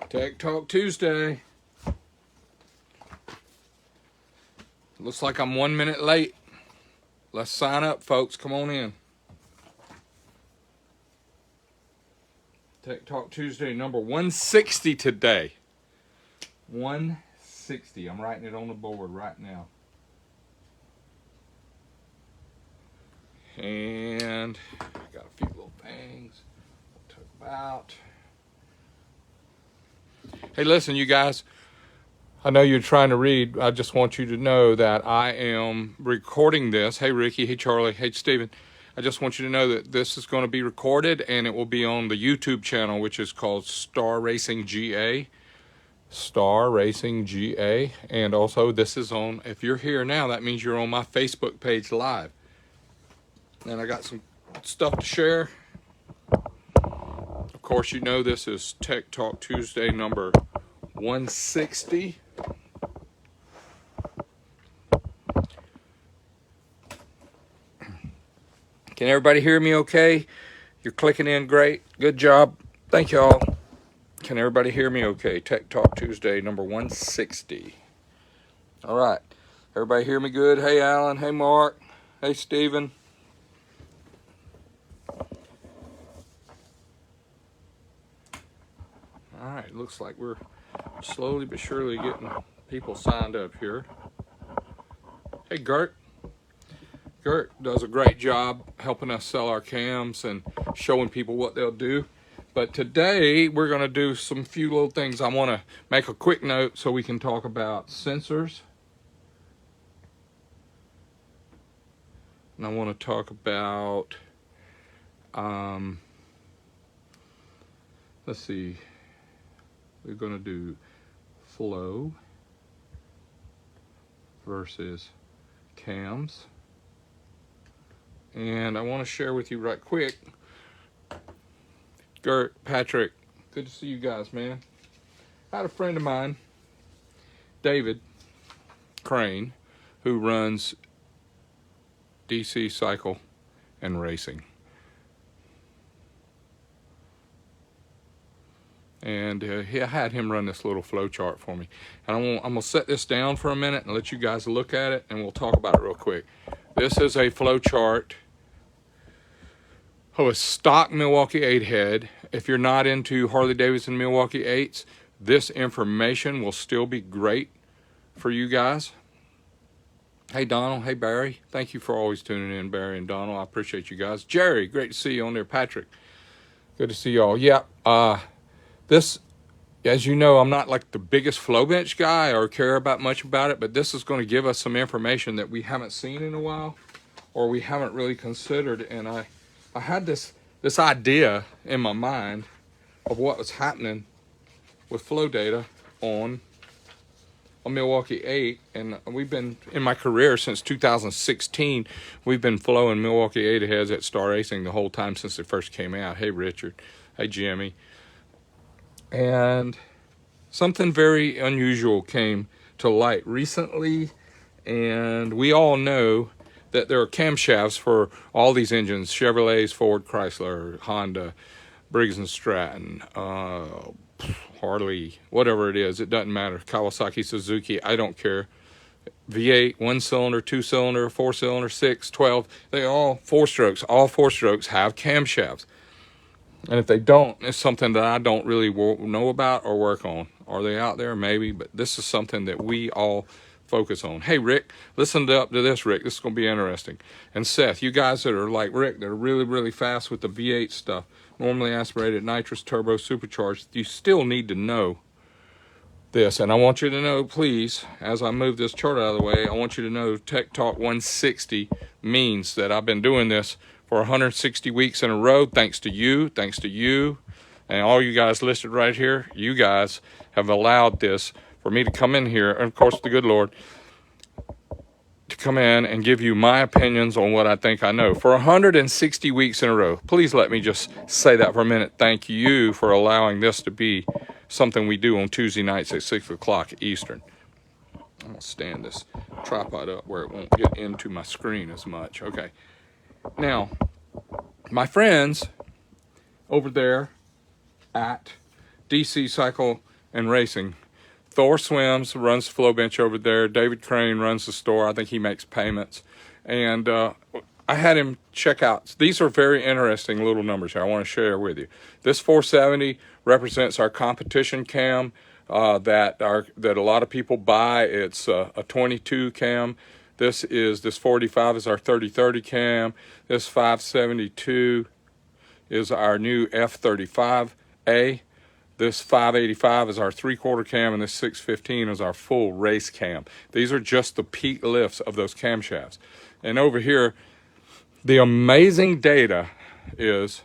Tech Talk Tuesday. Looks like I'm 1 minute late. Let's sign up, folks. Come on in. Tech Talk Tuesday number 160 today. 160. I'm writing it on the board right now. And got a few little things we'll talk about. Hey, listen, you guys. I know you're trying to read. I just want you to know that I am recording this. Hey, Ricky. Hey, Charlie. Hey, Steven. I just want you to know that this is going to be recorded and it will be on the YouTube channel, which is called Star Racing GA. Star Racing GA. And also, this is on, if you're here now, that means you're on my Facebook page live. And I got some stuff to share. Of course, you know this is Tech Talk Tuesday number 160. Can everybody hear me okay? You're clicking in great. Good job. Thank y'all. Can everybody hear me okay? Tech Talk Tuesday number 160. All right. Everybody hear me good? Hey, Alan. Hey, Mark. Hey, Steven. All right. Looks like we're slowly but surely getting people signed up here. Hey, Gert. Gert does a great job helping us sell our cams and showing people what they'll do. But today we're going to do some few little things. I want to make a quick note so we can talk about sensors. And I want to talk about, let's see, we're going to do flow versus cams. And I want to share with you right quick, Gert, Patrick, good to see you guys, man. I had a friend of mine, David Crane, who runs DC Cycle and Racing. And I had him run this little flow chart for me. And I'm going to set this down for a minute and let you guys look at it, and we'll talk about it real quick. This is a flow chart of a stock Milwaukee 8 head. If you're not into Harley-Davidson Milwaukee 8s, this information will still be great for you guys. Hey, Donald. Hey, Barry. Thank you for always tuning in, Barry and Donald. I appreciate you guys. Jerry, great to see you on there. Patrick, good to see y'all. Yeah, this, as you know, I'm not like the biggest flow bench guy or care about much about it, but this is going to give us some information that we haven't seen in a while or we haven't really considered. And I had this idea in my mind of what was happening with flow data on a Milwaukee 8, and we've been, in my career since 2016, we've been flowing Milwaukee 8 heads at Star Racing the whole time since they first came out. Hey, Richard. Hey, Jimmy. And something very unusual came to light recently, and we all know that there are camshafts for all these engines: Chevrolets, Ford, Chrysler, Honda, Briggs & Stratton, Harley, whatever it is, it doesn't matter. Kawasaki, Suzuki, I don't care. V8, 1-cylinder, 2-cylinder, 4-cylinder, 6, 12, they all 4-strokes. All 4-strokes have camshafts. And if they don't, it's something that I don't really know about or work on. Are they out there? Maybe, but this is something that we all focus on. Hey, Rick, listen up to this, Rick. This is going to be interesting. And Seth, you guys that are like Rick, that are really, really fast with the V8 stuff, normally aspirated, nitrous, turbo, supercharged, you still need to know this. And I want you to know, please, as I move this chart out of the way, I want you to know Tech Talk 160 means that I've been doing this for 160 weeks in a row, thanks to you, and all you guys listed right here. You guys have allowed this for me to come in here, and of course the good Lord, to come in and give you my opinions on what I think I know for 160 weeks in a row. Please let me just say that for a minute. Thank you for allowing this to be something we do on Tuesday nights at 6 o'clock Eastern. I'm going to stand this tripod up where it won't get into my screen as much. Okay. Now, my friends over there at DC Cycle and racing. Thor swims, runs the flow bench over there. David Crane runs the store. I think he makes payments. And I had him check out. These are very interesting little numbers here I want to share with you. This 470 represents our competition cam that a lot of people buy. It's a 22 cam. This 45 is our 30-30 cam. This 572 is our new F35A. This 585 is our 3/4 cam, and this 615 is our full race cam. These are just the peak lifts of those camshafts. And over here, the amazing data is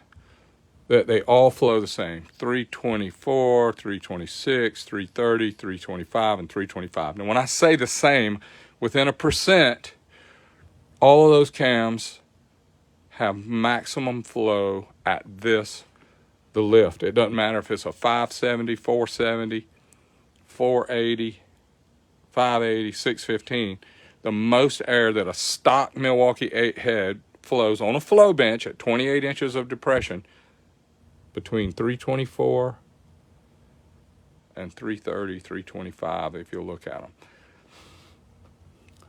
that they all flow the same. 324, 326, 330, 325, and 325. Now, when I say the same, within a percent, all of those cams have maximum flow at the lift. It doesn't matter if it's a 570, 470, 480, 580, 615. The most air that a stock Milwaukee 8 head flows on a flow bench at 28 inches of depression between 324 and 330, 325 if you'll look at them.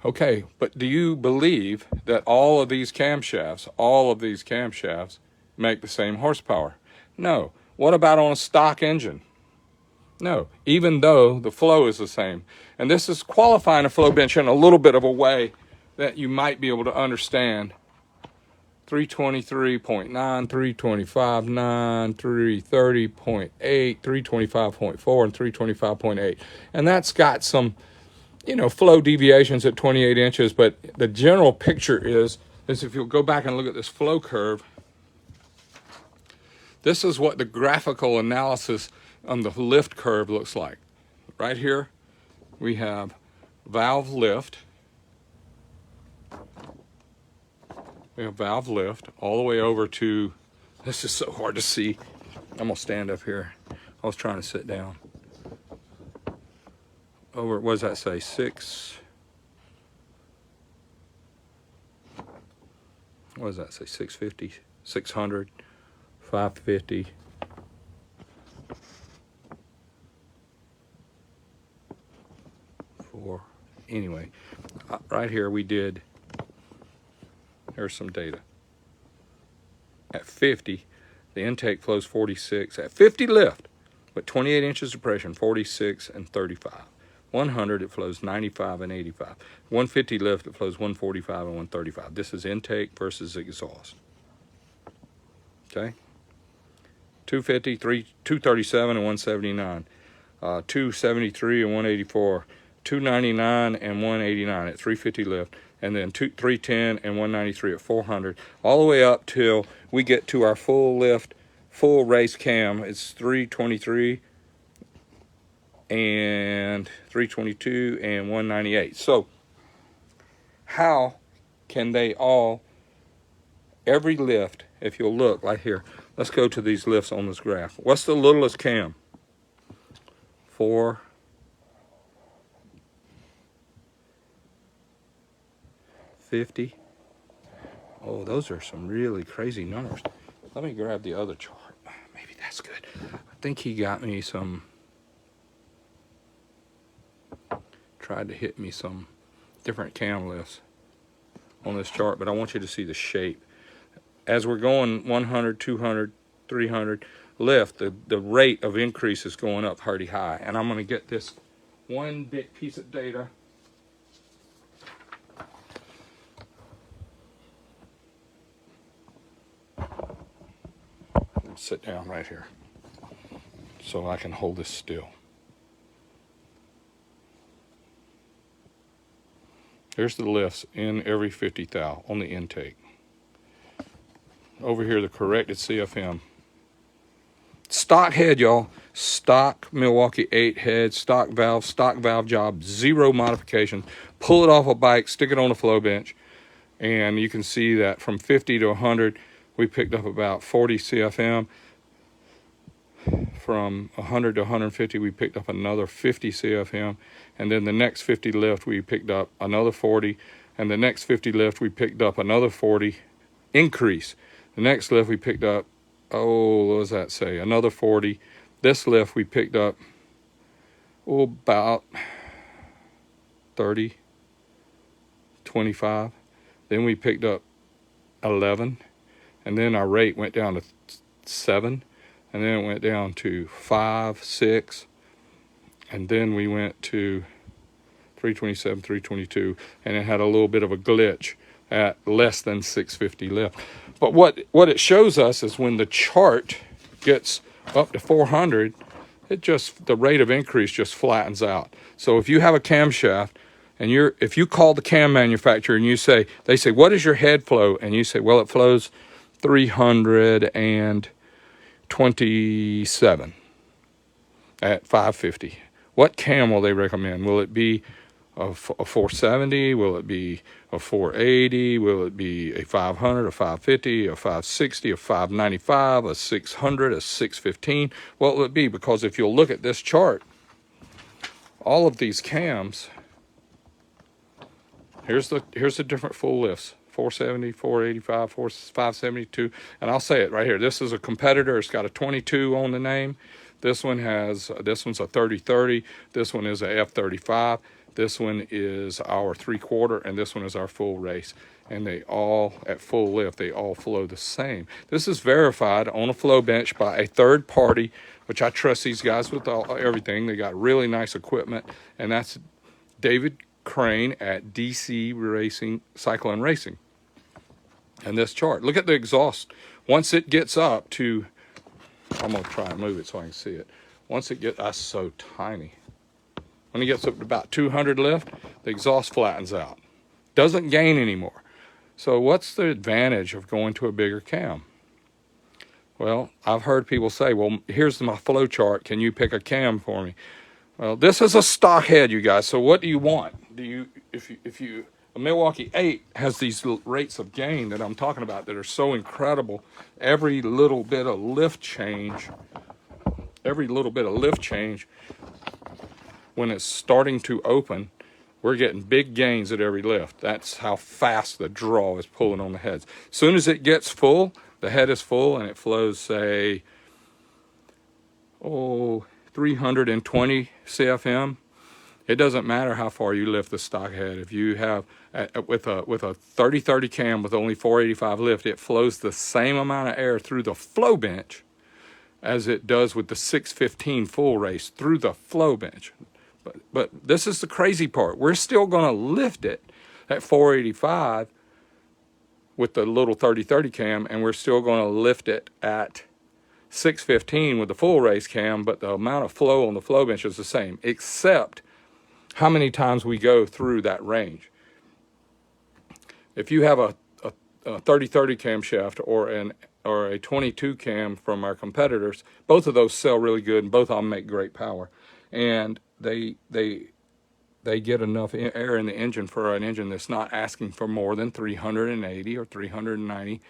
Okay, but do you believe that all of these camshafts make the same horsepower? No. What about on a stock engine? No, even though the flow is the same. And this is qualifying a flow bench in a little bit of a way that you might be able to understand. 323.9, 325.9, 330.8, 325.4, and 325.8. And that's got some, flow deviations at 28 inches, but the general picture is if you'll go back and look at this flow curve, this is what the graphical analysis on the lift curve looks like. Right here, we have valve lift. We have valve lift all the way over to, this is so hard to see. I'm gonna stand up here. I was trying to sit down. Over, what does that say, 650, 600, 550. Anyway, right here we did, here's some data. At 50, the intake flows 46. At 50 lift, but 28 inches depression, 46 and 35. 100, it flows 95 and 85. 150 lift, it flows 145 and 135. This is intake versus exhaust. Okay? 250, 237 and 179. 273 and 184. 299 and 189 at 350 lift, and then 310 and 193 at 400, all the way up till we get to our full lift, full race cam. It's 323 and 322 and 198. So how can they all, every lift, if you'll look right here, let's go to these lifts on this graph. What's the littlest cam? 450. Oh, those are some really crazy numbers. Let me grab the other chart. Maybe that's good. I think he got me some, tried to hit me some different cam lifts on this chart, but I want you to see the shape. As we're going 100, 200, 300 lift, the rate of increase is going up pretty high. And I'm going to get this one big piece of data. Sit down right here so I can hold this still. Here's the lifts in every 50 thou on the intake. Over here, the corrected CFM. Stock head, y'all. Stock Milwaukee 8 head, stock valve job, zero modification. Pull it off a bike, stick it on a flow bench, and you can see that from 50 to 100, we picked up about 40 CFM. From 100 to 150, we picked up another 50 CFM. And then the next 50 lift, we picked up another 40. And the next 50 lift, we picked up another 40 increase. The next lift, we picked up, what does that say? Another 40. This lift, we picked up about 30, 25. Then we picked up 11, and then our rate went down to 7, and then it went down to 5, 6, and then we went to 327, 322, and it had a little bit of a glitch at less than 650 lift. But what it shows us is when the chart gets up to 400, the rate of increase just flattens out. So if you have a camshaft and if you call the cam manufacturer and they say, what is your head flow? And you say, well, it flows 327 at 550. What cam will they recommend? Will it be a 470? Will it be a 480? Will it be a 500, a 550, a 560, a 595, a 600, a 615? What will it be? Because if you'll look at this chart, all of these cams, here's the different full lifts: 470, 485, 572, and I'll say it right here. This is a competitor. It's got a 22 on the name. This one's a 3030. This one is a F35. This one is our 3/4, and this one is our full race. And they all, at full lift, they all flow the same. This is verified on a flow bench by a third party, which I trust these guys with everything. They got really nice equipment, and that's David Crane at DC Racing, Cycle and Racing. And this chart, look at the exhaust. Once it gets up to, I'm gonna try and move it so I can see it. Once it gets, that's so tiny. When it gets up to about 200 lift, the exhaust flattens out. Doesn't gain anymore. So what's the advantage of going to a bigger cam? Well, I've heard people say, well, here's my flow chart. Can you pick a cam for me? Well, this is a stock head, you guys. So what do you want? A Milwaukee 8 has these rates of gain that I'm talking about that are so incredible. Every little bit of lift change, when it's starting to open, we're getting big gains at every lift. That's how fast the draw is pulling on the heads. As soon as it gets full, the head is full, and it flows, say, 320 CFM. It doesn't matter how far you lift the stock head. If you have, with a 3030 cam with only 485 lift, it flows the same amount of air through the flow bench as it does with the 615 full race through the flow bench. But this is the crazy part. We're still going to lift it at 485 with the little 3030 cam, and we're still going to lift it at 615 with the full race cam, but the amount of flow on the flow bench is the same, except how many times we go through that range. If you have a 3030 camshaft or a 22 cam from our competitors, both of those sell really good, and both of them make great power. And they get enough air in the engine for an engine that's not asking for more than 380 or 390,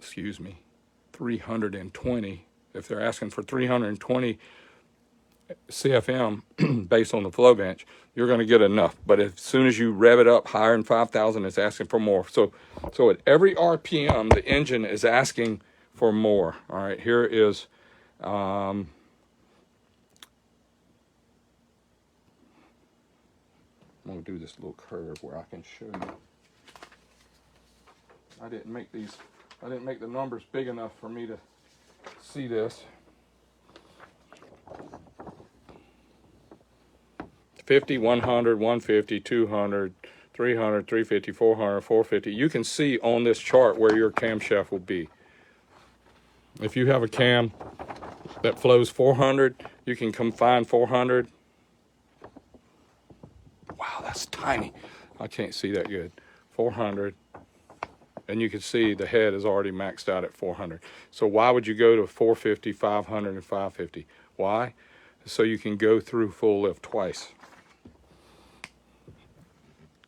320. If they're asking for 320 CFM based on the flow bench, you're going to get enough. But as soon as you rev it up higher than 5,000, it's asking for more. So at every RPM, the engine is asking for more. All right, here is I'm going to do this little curve where I can show you. I didn't make the numbers big enough for me to see this. 50, 100, 150, 200, 300, 350, 400, 450. You can see on this chart where your camshaft will be. If you have a cam that flows 400, you can come find 400. Wow, that's tiny. I can't see that good. 400. And you can see the head is already maxed out at 400. So why would you go to 450, 500, and 550? Why? So you can go through full lift twice.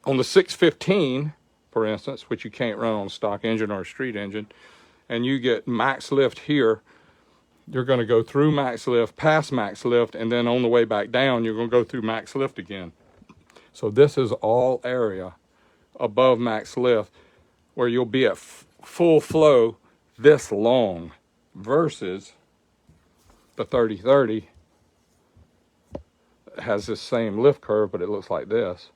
On the 615, for instance, which you can't run on a stock engine or a street engine, and you get max lift here, you're going to go through max lift, past max lift, and then on the way back down, you're going to go through max lift again. So this is all area above max lift where you'll be at full flow this long versus the 3030 has this same lift curve, but it looks like this.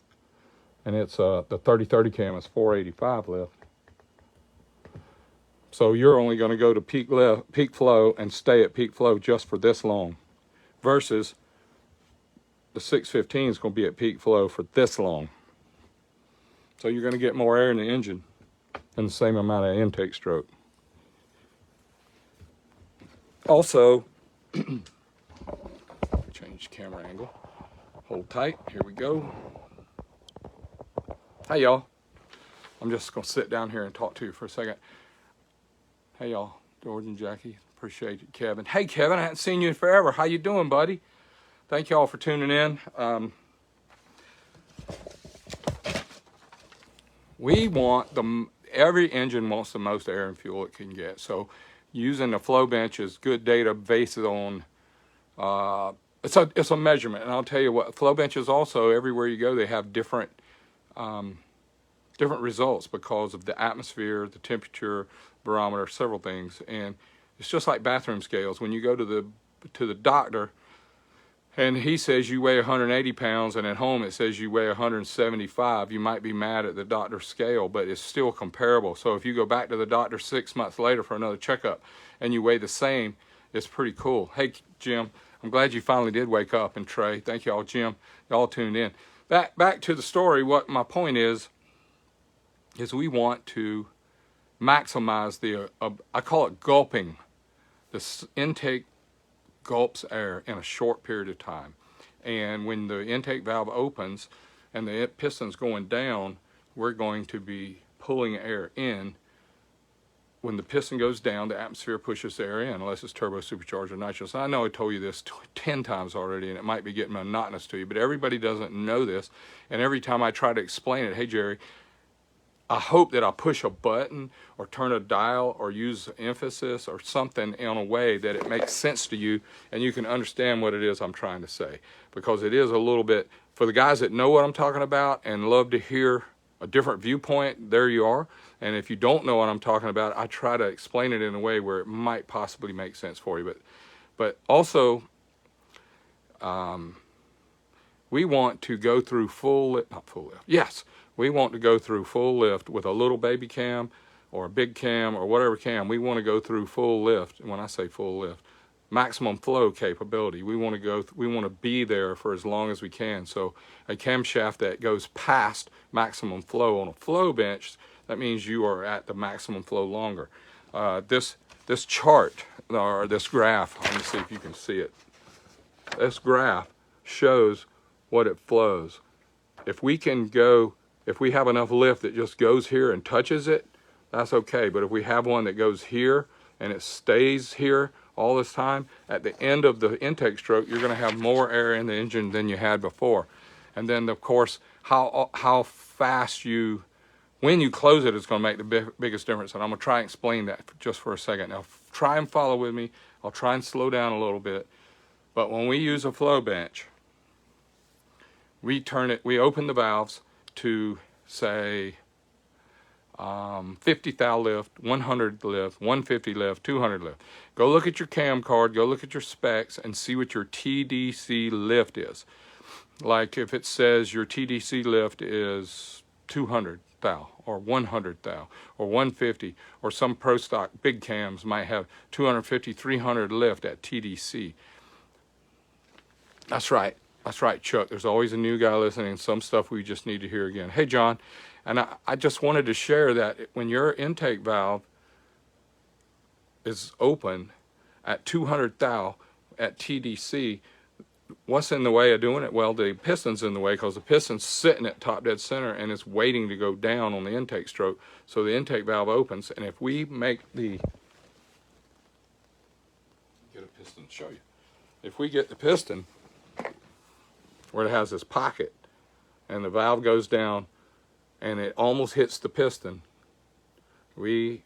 And it's the 3030 cam is 485 lift. So you're only going to go to peak flow and stay at peak flow just for this long, versus the 615 is going to be at peak flow for this long. So you're going to get more air in the engine and the same amount of intake stroke. Also, change camera angle. Hold tight. Here we go. Hey y'all. I'm just going to sit down here and talk to you for a second. Hey y'all, George and Jackie, appreciate it. Kevin. Hey Kevin, I haven't seen you in forever. How you doing, buddy? Thank y'all for tuning in. We want every engine wants the most air and fuel it can get. So using the flow bench is good data based on, it's a measurement. And I'll tell you what, flow benches also, everywhere you go, they have different results because of the atmosphere, the temperature, barometer, several things. And it's just like bathroom scales. When you go to the doctor and he says you weigh 180 pounds and at home it says you weigh 175, you might be mad at the doctor's scale, but it's still comparable. So if you go back to the doctor 6 months later for another checkup and you weigh the same, it's pretty cool. Hey Jim, I'm glad you finally did wake up. And Trey, thank y'all. Jim, y'all tuned in. Back to the story. What my point is we want to maximize the, I call it gulping. The intake gulps air in a short period of time. And when the intake valve opens and the piston's going down, we're going to be pulling air in. When the piston goes down, the atmosphere pushes the air in, unless it's turbo supercharged or nitrous. I know I told you this 10 times already, and it might be getting monotonous to you, but everybody doesn't know this. And every time I try to explain it, hey Jerry, I hope that I push a button or turn a dial or use emphasis or something in a way that it makes sense to you and you can understand what it is I'm trying to say. Because it is a little bit, for the guys that know what I'm talking about and love to hear a different viewpoint, there you are. And if you don't know what I'm talking about, I try to explain it in a way where it might possibly make sense for you. But also, we want to go through we want to go through full lift with a little baby cam or a big cam or whatever cam. We want to go through full lift. And when I say full lift, maximum flow capability. We want to be there for as long as we can. So a camshaft that goes past maximum flow on a flow bench, that means you are at the maximum flow longer. This chart or this graph, let me see if you can see it. This graph shows what it flows. If we have enough lift that just goes here and touches it, that's okay. But if we have one that goes here and it stays here all this time, at the end of the intake stroke, you're going to have more air in the engine than you had before. And then, of course, how fast when you close it is going to make the biggest difference. And I'm going to try and explain that just for a second. Now, try and follow with me. I'll try and slow down a little bit. But when we use a flow bench, we open the valves to say 50 thou lift, 100 lift, 150 lift, 200 lift. Go look at your cam card, go look at your specs and see what your TDC lift is. Like if it says your TDC lift is 200 thou or 100 thou or 150, or some pro stock big cams might have 250, 300 lift at TDC. That's right. That's right, Chuck. There's always a new guy listening. Some stuff we just need to hear again. Hey, John, and I just wanted to share that when your intake valve is open at 200 thou at TDC, what's in the way of doing it? Well, the piston's in the way because the piston's sitting at top dead center and it's waiting to go down on the intake stroke. So the intake valve opens, and if we make get a piston to show you. If we get the piston where it has this pocket and the valve goes down and it almost hits the piston, the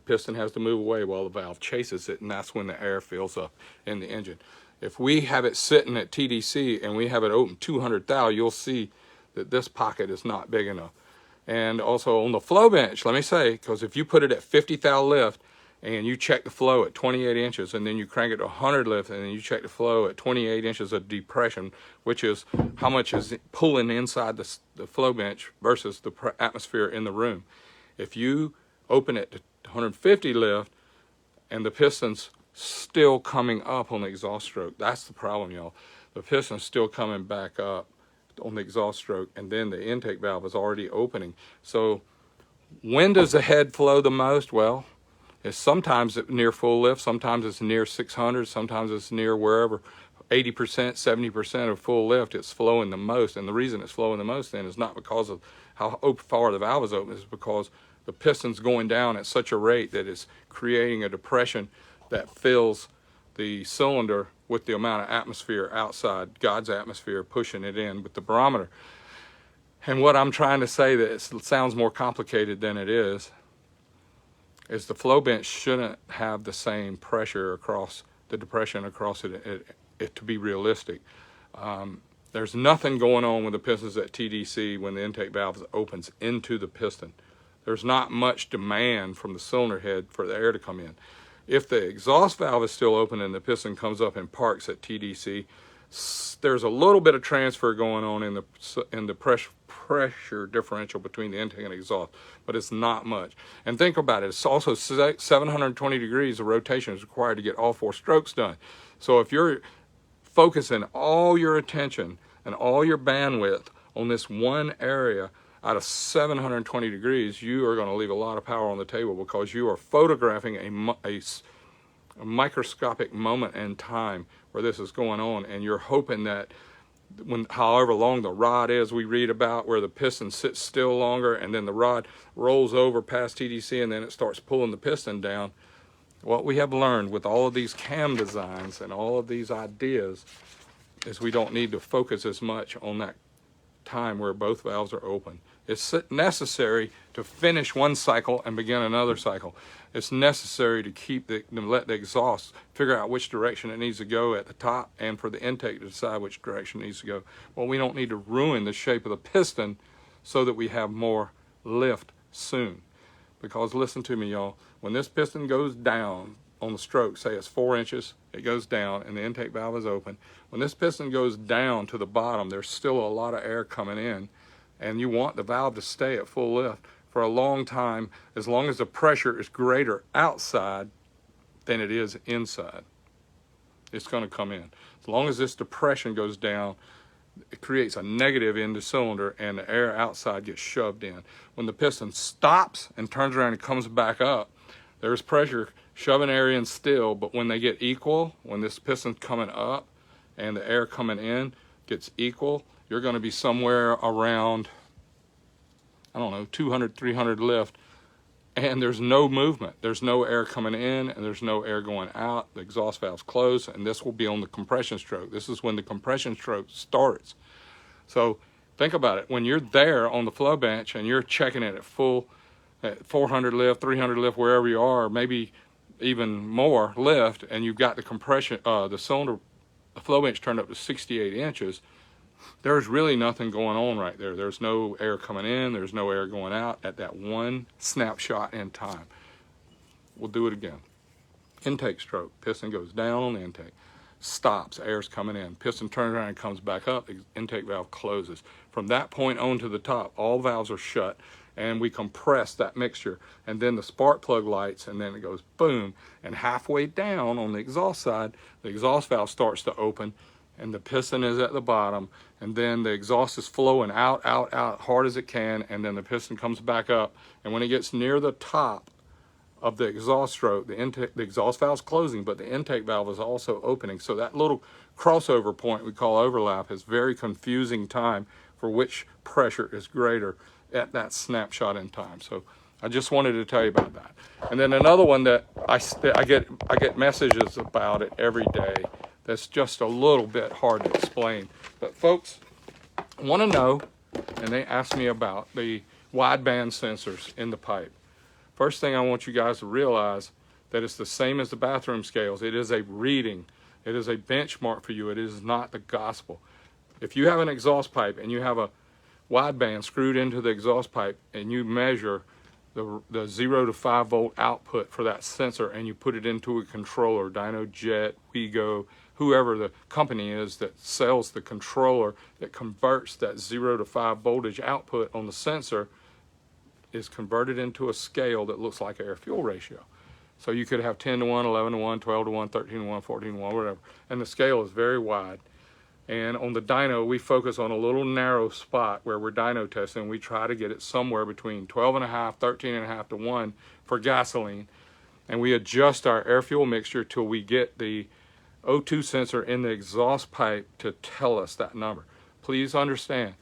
piston has to move away while the valve chases it, and that's when the air fills up in the engine. If we have it sitting at TDC and we have it open 200 thou, you'll see that this pocket is not big enough. And also on the flow bench, let me say, because if you put it at 50 thou lift and you check the flow at 28 inches, and then you crank it to 100 lift, and then you check the flow at 28 inches of depression, which is how much is pulling inside the flow bench versus the atmosphere in the room. If you open it to 150 lift and the piston's still coming up on the exhaust stroke, that's the problem, y'all. The piston's still coming back up on the exhaust stroke, and then the intake valve is already opening. So when does the head flow the most? Well, it's sometimes near full lift, sometimes it's near 600, sometimes it's near wherever, 80%, 70% of full lift, it's flowing the most. And the reason it's flowing the most then is not because of how far the valve is open, it's because the piston's going down at such a rate that it's creating a depression that fills the cylinder with the amount of atmosphere outside, God's atmosphere, pushing it in with the barometer. And what I'm trying to say, that it sounds more complicated than it is the flow bench shouldn't have the same pressure across the depression across it to be realistic. There's nothing going on with the pistons at TDC when the intake valve opens into the piston. There's not much demand from the cylinder head for the air to come in. If the exhaust valve is still open and the piston comes up and parks at TDC, there's a little bit of transfer going on in the pressure differential between the intake and exhaust, but it's not much. And think about it, it's also 720 degrees of rotation is required to get all 4 strokes done. So if you're focusing all your attention and all your bandwidth on this one area out of 720 degrees, you are going to leave a lot of power on the table, because you are photographing a microscopic moment in time where this is going on, and you're hoping that however long the rod is, we read about where the piston sits still longer and then the rod rolls over past TDC and then it starts pulling the piston down. What we have learned with all of these cam designs and all of these ideas is we don't need to focus as much on that time where both valves are open. It's necessary to finish one cycle and begin another cycle. It's necessary to let the exhaust figure out which direction it needs to go at the top, and for the intake to decide which direction it needs to go. Well, we don't need to ruin the shape of the piston so that we have more lift soon. Because listen to me, y'all, when this piston goes down on the stroke, say it's 4 inches, it goes down and the intake valve is open. When this piston goes down to the bottom, there's still a lot of air coming in, and you want the valve to stay at full lift for a long time, as long as the pressure is greater outside than it is inside. It's going to come in. As long as this depression goes down, it creates a negative in the cylinder and the air outside gets shoved in. When the piston stops and turns around and comes back up, there's pressure shoving air in still, but when they get equal, when this piston's coming up and the air coming in gets equal, you're going to be somewhere around, I don't know, 200, 300 lift, and there's no movement. There's no air coming in and there's no air going out. The exhaust valve's closed, and this will be on the compression stroke. This is when the compression stroke starts. So think about it. When you're there on the flow bench and you're checking it at full, at 400 lift, 300 lift, wherever you are, maybe even more lift, and you've got the compression, the cylinder, the flow bench turned up to 68 inches, there's really nothing going on right there. There's no air coming in, there's no air going out at that one snapshot in time. We'll do it again. Intake stroke, piston goes down on the intake, stops, air's coming in, piston turns around and comes back up, the intake valve closes. From that point on to the top, all valves are shut, and we compress that mixture, and then the spark plug lights, and then it goes boom, and halfway down on the exhaust side, the exhaust valve starts to open, and the piston is at the bottom, and then the exhaust is flowing out, out, out hard as it can, and then the piston comes back up, and when it gets near the top of the exhaust stroke, the exhaust valve's closing, but the intake valve is also opening. So that little crossover point we call overlap is very confusing time for which pressure is greater at that snapshot in time. So I just wanted to tell you about that. And then another one that I get messages about it every day that's just a little bit hard to explain. But folks want to know, and they ask me about the wideband sensors in the pipe. First thing I want you guys to realize that it's the same as the bathroom scales. It is a reading. It is a benchmark for you. It is not the gospel. If you have an exhaust pipe and you have a wideband screwed into the exhaust pipe and you measure the 0 to 5 volt output for that sensor, and you put it into a controller, DynoJet, WeGo, whoever the company is that sells the controller that converts that 0 to 5 voltage output on the sensor, is converted into a scale that looks like air-fuel ratio. So you could have 10 to 1, 11 to 1, 12 to 1, 13 to 1, 14 to 1, whatever. And the scale is very wide. And on the dyno, we focus on a little narrow spot where we're dyno testing. We try to get it somewhere between 12.5, 13.5 to 1 for gasoline. And we adjust our air-fuel mixture till we get the O2 sensor in the exhaust pipe to tell us that number. Please understand,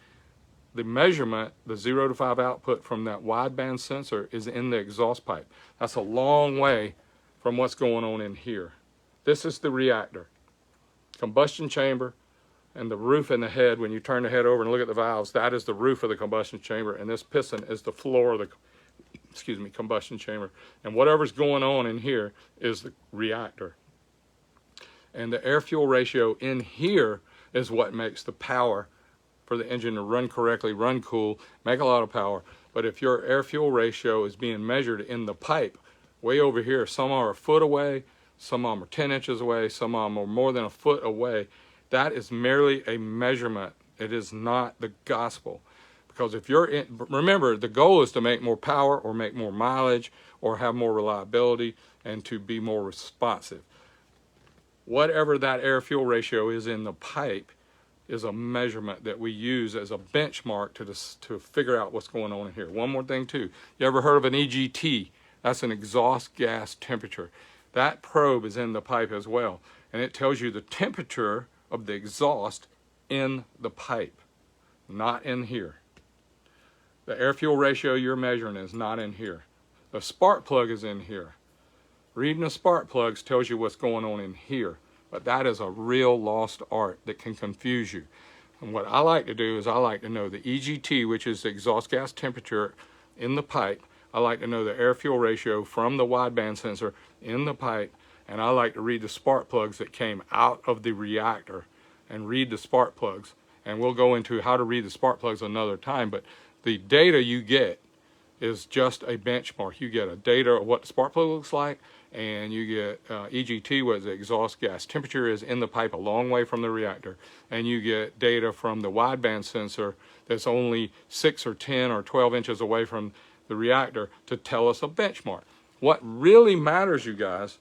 the measurement, the 0 to 5 output from that wideband sensor is in the exhaust pipe. That's a long way from what's going on in here. This is the reactor. Combustion chamber, and the roof and the head, when you turn the head over and look at the valves, that is the roof of the combustion chamber, and this piston is the floor of the combustion chamber. And whatever's going on in here is the reactor. And the air-fuel ratio in here is what makes the power for the engine to run correctly, run cool, make a lot of power. But if your air-fuel ratio is being measured in the pipe, way over here, some are a foot away, some of them are 10 inches away, some of them are more than a foot away, that is merely a measurement. It is not the gospel. Because if you're in, remember, the goal is to make more power or make more mileage or have more reliability and to be more responsive. Whatever that air-fuel ratio is in the pipe is a measurement that we use as a benchmark to figure out what's going on in here. One more thing too. You ever heard of an EGT? That's an exhaust gas temperature. That probe is in the pipe as well. And it tells you the temperature of the exhaust in the pipe, not in here. The air-fuel ratio you're measuring is not in here. The spark plug is in here. Reading the spark plugs tells you what's going on in here, but that is a real lost art that can confuse you. And what I like to do is I like to know the EGT, which is the exhaust gas temperature in the pipe. I like to know the air-fuel ratio from the wideband sensor in the pipe, and I like to read the spark plugs that came out of the reactor and read the spark plugs. And we'll go into how to read the spark plugs another time, but the data you get is just a benchmark. You get a data of what the spark plug looks like, and you get EGT, what the exhaust gas temperature is in the pipe a long way from the reactor, and you get data from the wideband sensor that's only 6 or 10 or 12 inches away from the reactor to tell us a benchmark. What really matters, you guys,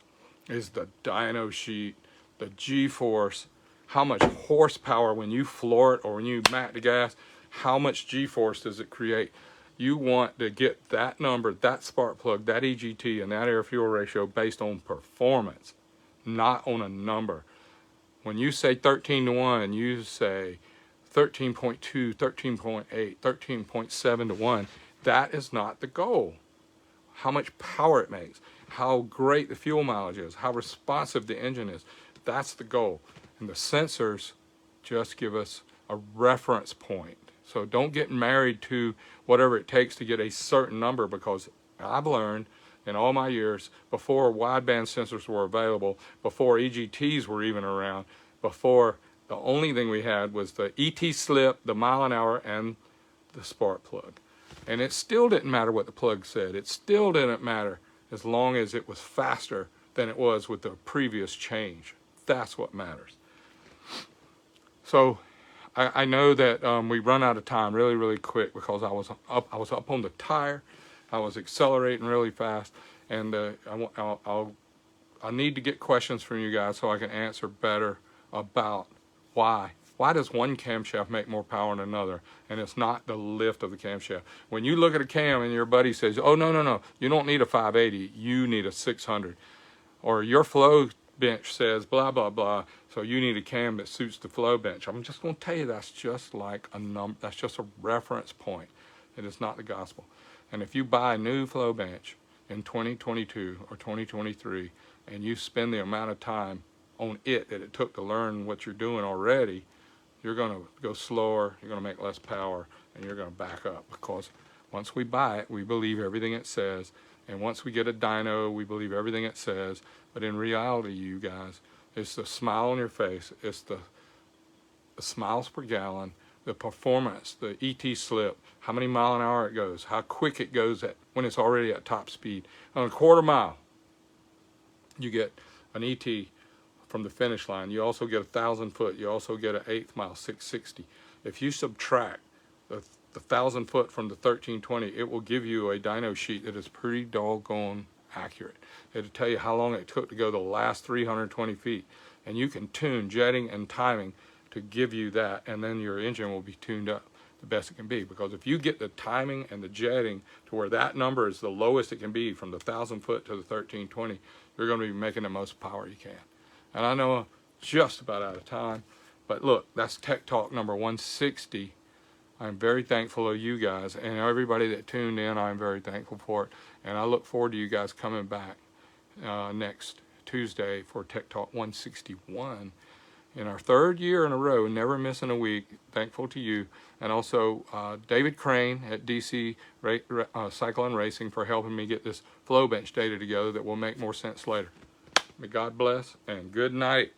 is the dyno sheet, the G-force, how much horsepower when you floor it or when you mat the gas, how much G-force does it create? You want to get that number, that spark plug, that EGT, and that air-fuel ratio based on performance, not on a number. When you say 13 to 1, you say 13.2, 13.8, 13.7 to 1. That is not the goal. How much power it makes, how great the fuel mileage is, how responsive the engine is. That's the goal. And the sensors just give us a reference point. So don't get married to whatever it takes to get a certain number, because I've learned in all my years, before wideband sensors were available, before EGTs were even around, before the only thing we had was the ET slip, the mile an hour, and the spark plug. And it still didn't matter what the plug said. It still didn't matter as long as it was faster than it was with the previous change. That's what matters. So I know that we run out of time really, really quick because I was up on the tire. I was accelerating really fast, and I need to get questions from you guys so I can answer better about why. Why does one camshaft make more power than another? And it's not the lift of the camshaft. When you look at a cam and your buddy says, oh, no, you don't need a 580, you need a 600. Or your flow bench says blah, blah, blah, so you need a cam that suits the flow bench. I'm just going to tell you that's just like a number, that's just a reference point. It is not the gospel. And if you buy a new flow bench in 2022 or 2023 and you spend the amount of time on it that it took to learn what you're doing already, you're going to go slower, you're going to make less power, and you're going to back up, because once we buy it, we believe everything it says, and once we get a dyno, we believe everything it says. But in reality, you guys, it's the smile on your face, it's the smiles per gallon, the performance, the ET slip, how many mile an hour it goes, how quick it goes when it's already at top speed. On a quarter mile, you get an ET from the finish line. You also get 1,000 foot. You also get an 1/8 mile, 660. If you subtract the 1,000 foot from the 1320, it will give you a dyno sheet that is pretty doggone accurate. It'll tell you how long it took to go the last 320 feet. And you can tune jetting and timing to give you that, and then your engine will be tuned up the best it can be. Because if you get the timing and the jetting to where that number is the lowest it can be from the 1,000 foot to the 1320, you're going to be making the most power you can. And I know I'm just about out of time, but look, that's Tech Talk number 160. I'm very thankful of you guys and everybody that tuned in. I'm very thankful for it, and I look forward to you guys coming back next Tuesday for Tech Talk 161. In our 3rd year in a row, never missing a week. Thankful to you. And also David Crane at DC Cycle and Racing for helping me get this flow bench data together that will make more sense later. May God bless and good night.